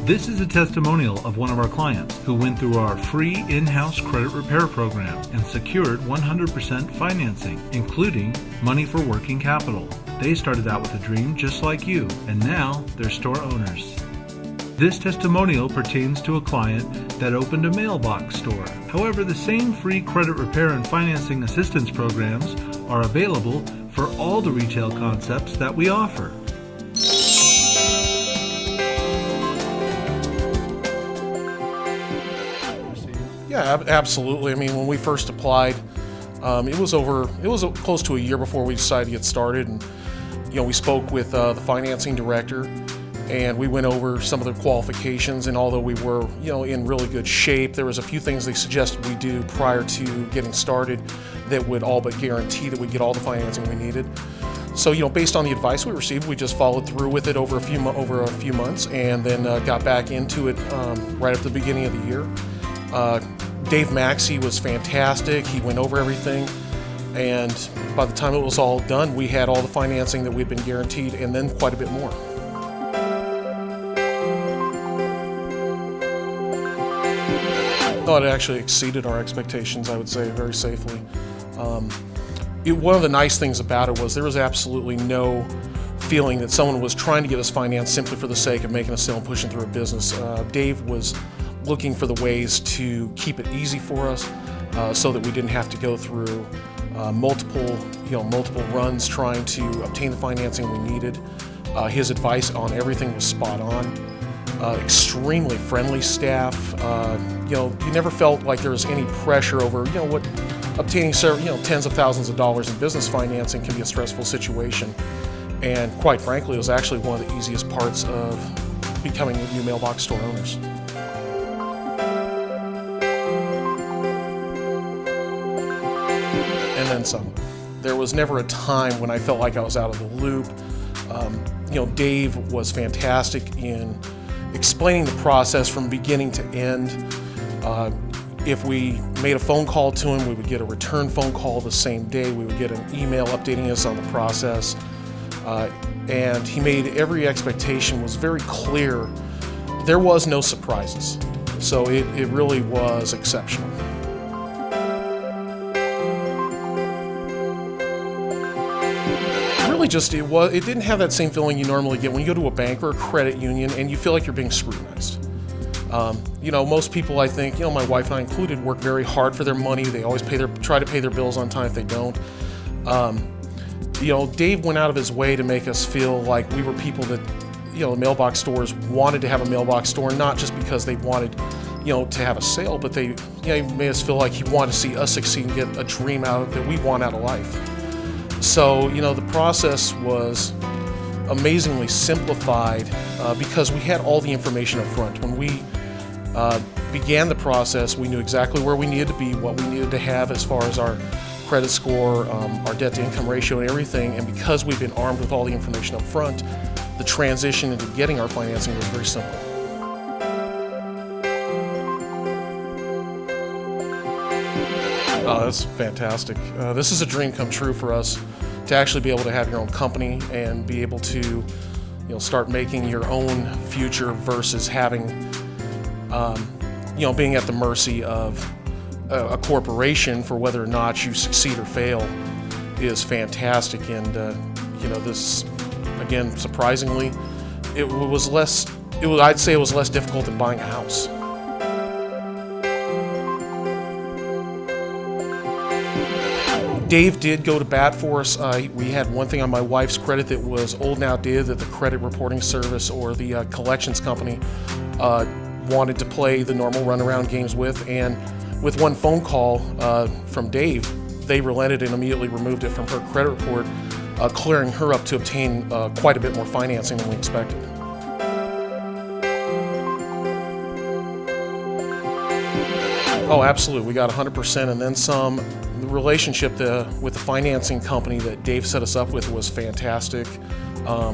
This is a testimonial of one of our clients who went through our free in-house credit repair program and secured 100% financing, including money for working capital. They started out with a dream just like you, and now they're store owners. This testimonial pertains to a client that opened a Mailbox Store. However, the same free credit repair and financing assistance programs are available for all the retail concepts that we offer. Yeah, absolutely. I mean, when we first applied, it was close to a year before we decided to get started, and we spoke with the financing director, and we went over some of the qualifications. And although we were in really good shape, there was a few things they suggested we do prior to getting started that would all but guarantee that we'd get all the financing we needed. So based on the advice we received, we just followed through with it over a few months, and then got back into it right at the beginning of the year. Dave Maxey was fantastic. He went over everything, and by the time it was all done, we had all the financing that we'd been guaranteed, and then quite a bit more. It actually exceeded our expectations, I would say, very safely. One of the nice things about it was there was absolutely no feeling that someone was trying to get us financed simply for the sake of making a sale and pushing through a business. Dave was looking for the ways to keep it easy for us, so that we didn't have to go through multiple runs trying to obtain the financing we needed. His advice on everything was spot on. Extremely friendly staff. You never felt like there was any pressure over what obtaining tens of thousands of dollars in business financing can be a stressful situation. And quite frankly, it was actually one of the easiest parts of becoming new Mailbox Store owners. And then some. There was never a time when I felt like I was out of the loop. Dave was fantastic in explaining the process from beginning to end. If we made a phone call to him, we would get a return phone call the same day. We would get an email updating us on the process. And he made every expectation was very clear. There was no surprises. So it really was exceptional. It didn't have that same feeling you normally get when you go to a bank or a credit union and you feel like you're being scrutinized. Most people, I think, my wife and I included, work very hard for their money. They always try to pay their bills on time if they don't. Dave went out of his way to make us feel like we were people that, the mailbox stores wanted to have a mailbox store, not just because they wanted, to have a sale, but he made us feel like he wanted to see us succeed and get a dream that we want out of life. So, the process was amazingly simplified because we had all the information up front. When we began the process, we knew exactly where we needed to be, what we needed to have as far as our credit score, our debt-to-income ratio and everything. And because we've been armed with all the information up front, the transition into getting our financing was very simple. Oh, that's fantastic. This is a dream come true for us, to actually be able to have your own company and be able to, start making your own future versus having, being at the mercy of a corporation for whether or not you succeed or fail is fantastic. And this, again, surprisingly, I'd say it was less difficult than buying a house. Dave did go to bat for us. We had one thing on my wife's credit that was old and outdated that the credit reporting service or the collections company wanted to play the normal runaround games with. And with one phone call from Dave, they relented and immediately removed it from her credit report, clearing her up to obtain quite a bit more financing than we expected. Oh, absolutely. We got 100% and then some. The relationship with the financing company that Dave set us up with was fantastic,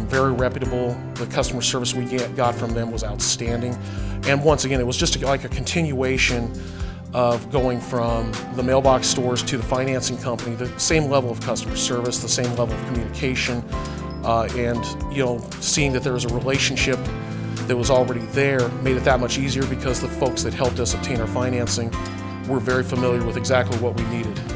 very reputable. The customer service we got from them was outstanding. And once again, it was just like a continuation of going from the mailbox stores to the financing company, the same level of customer service, the same level of communication, and seeing that there was a relationship that was already there made it that much easier because the folks that helped us obtain our financing were very familiar with exactly what we needed.